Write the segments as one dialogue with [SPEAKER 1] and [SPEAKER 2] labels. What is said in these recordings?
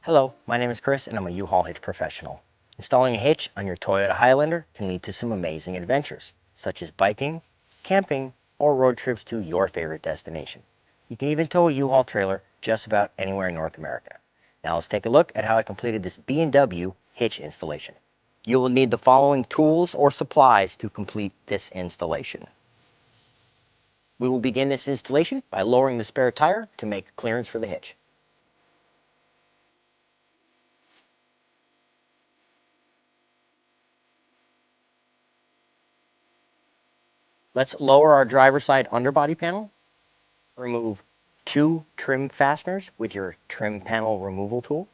[SPEAKER 1] Hello, my name is Chris and I'm a U-Haul hitch professional. Installing a hitch on your Toyota Highlander can lead to some amazing adventures, such as biking, camping, or road trips to your favorite destination. You can even tow a U-Haul trailer just about anywhere in North America. Now let's take a look at how I completed this B&W hitch installation. You will need the following tools or supplies to complete this installation. We will begin this installation by lowering the spare tire to make clearance for the hitch. Let's lower our driver's side underbody panel. Remove 2 trim fasteners with your trim panel removal tool.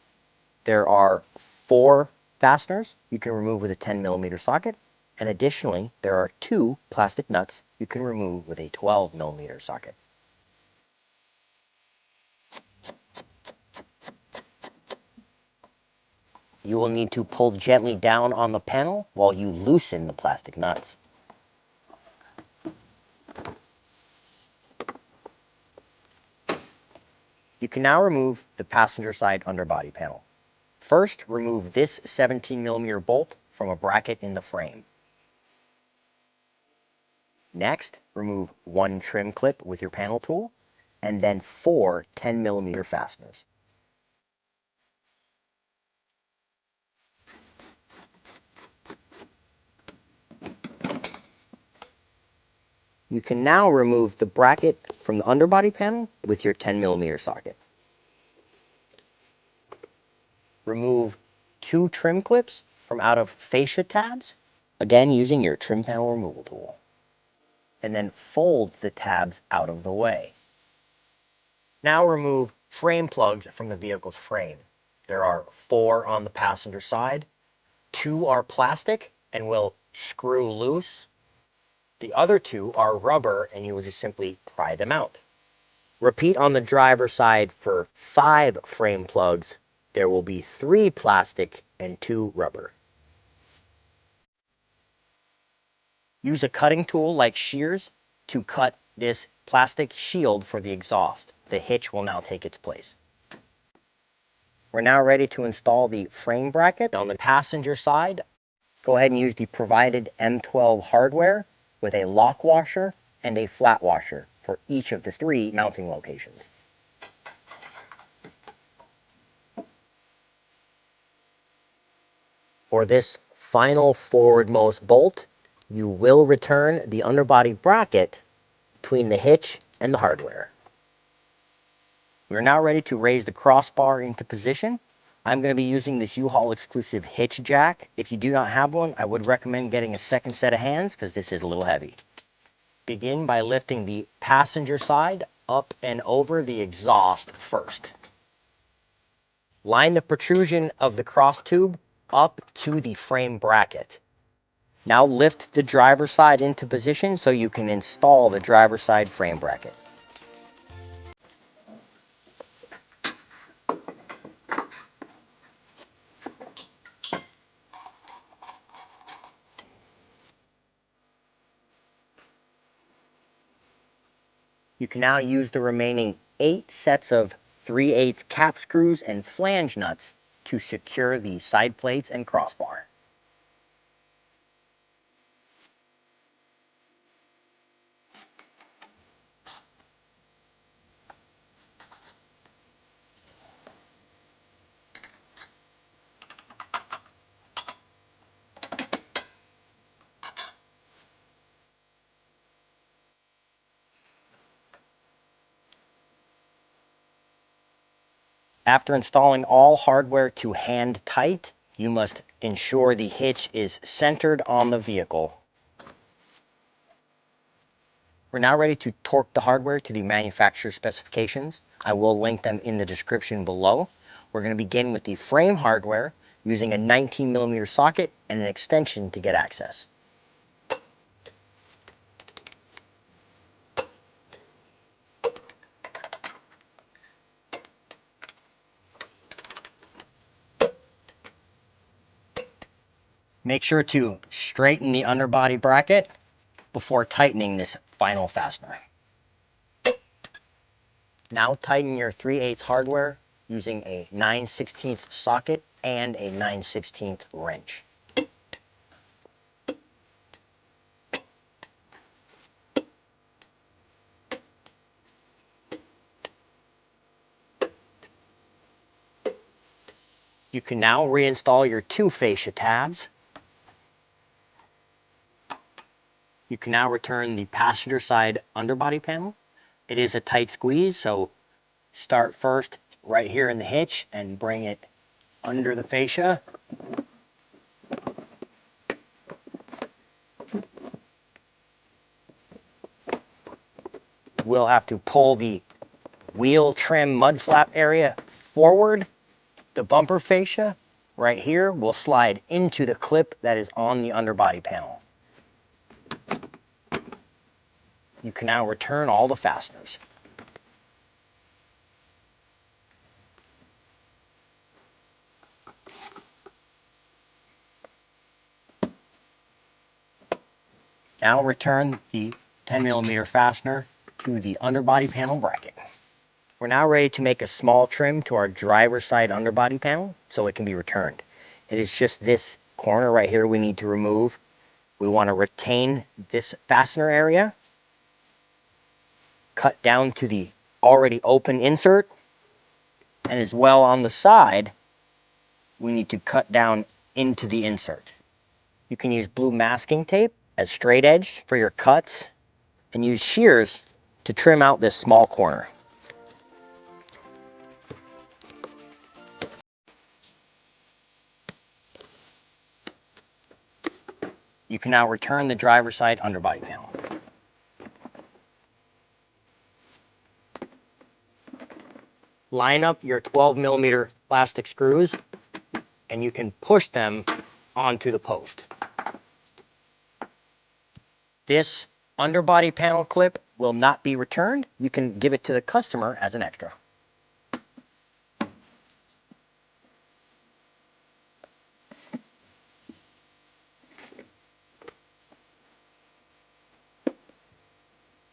[SPEAKER 1] There are 4 fasteners you can remove with a 10mm socket, and additionally there are 2 plastic nuts you can remove with a 12mm socket. You will need to pull gently down on the panel while you loosen the plastic nuts. You can now remove the passenger side underbody panel. First, remove this 17mm bolt from a bracket in the frame. Next, remove 1 trim clip with your panel tool, and then 4 10mm fasteners. You can now remove the bracket from the underbody panel with your 10mm socket. Remove 2 trim clips from out of fascia tabs, again using your trim panel removal tool. And then fold the tabs out of the way. Now remove frame plugs from the vehicle's frame. There are 4 on the passenger side. 2 are plastic and will screw loose. The other 2 are rubber and you will just simply pry them out. Repeat on the driver's side for 5 frame plugs. There will be 3 plastic and 2 rubber. Use a cutting tool like shears to cut this plastic shield for the exhaust. The hitch will now take its place. We're now ready to install the frame bracket on the passenger side. Go ahead and use the provided M12 hardware with a lock washer and a flat washer for each of the 3 mounting locations. For this final forwardmost bolt, you will return the underbody bracket between the hitch and the hardware. We're now ready to raise the crossbar into position. I'm going to be using this U-Haul exclusive hitch jack. If you do not have one, I would recommend getting a second set of hands because this is a little heavy. Begin by lifting the passenger side up and over the exhaust first. Line the protrusion of the cross tube up to the frame bracket. Now lift the driver's side into position so you can install the driver's side frame bracket. You can now use the remaining 8 sets of 3/8 cap screws and flange nuts to secure the side plates and crossbar. After installing all hardware to hand tight, you must ensure the hitch is centered on the vehicle. We're now ready to torque the hardware to the manufacturer's specifications. I will link them in the description below. We're going to begin with the frame hardware using a 19mm socket and an extension to get access. Make sure to straighten the underbody bracket before tightening this final fastener. Now tighten your 3/8 hardware using a 9/16 socket and a 9/16 wrench. You can now reinstall your 2 fascia tabs. You can now return the passenger side underbody panel. It is a tight squeeze, so start first right here in the hitch and bring it under the fascia. We'll have to pull the wheel trim mud flap area forward. The bumper fascia right here will slide into the clip that is on the underbody panel. You can now return all the fasteners. Now return the 10mm fastener to the underbody panel bracket. We're now ready to make a small trim to our driver's side underbody panel so it can be returned. It is just this corner right here we need to remove. We want to retain this fastener area, cut down to the already open insert, and as well on the side, we need to cut down into the insert. You can use blue masking tape as straight edge for your cuts and use shears to trim out this small corner. You can now return the driver's side underbody panel. Line up your 12mm plastic screws and you can push them onto the post. This underbody panel clip will not be returned. You can give it to the customer as an extra.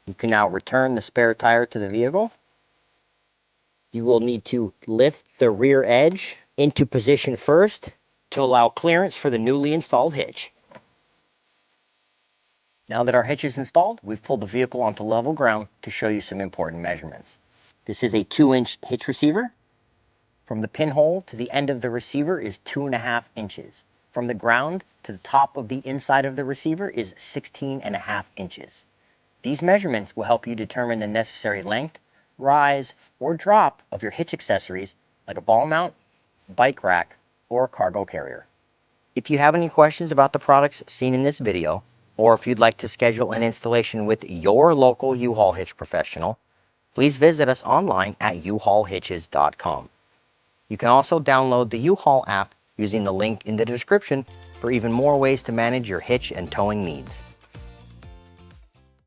[SPEAKER 1] You can now return the spare tire to the vehicle. You will need to lift the rear edge into position first to allow clearance for the newly installed hitch. Now that our hitch is installed, we've pulled the vehicle onto level ground to show you some important measurements. This is a 2-inch hitch receiver. From the pinhole to the end of the receiver is 2.5 inches. From the ground to the top of the inside of the receiver is 16.5 inches. These measurements will help you determine the necessary length, rise, or drop of your hitch accessories like a ball mount, bike rack, or cargo carrier. If you have any questions about the products seen in this video, or if you'd like to schedule an installation with your local U-Haul hitch professional, please visit us online at uhaulhitches.com. You can also download the U-Haul app using the link in the description for even more ways to manage your hitch and towing needs.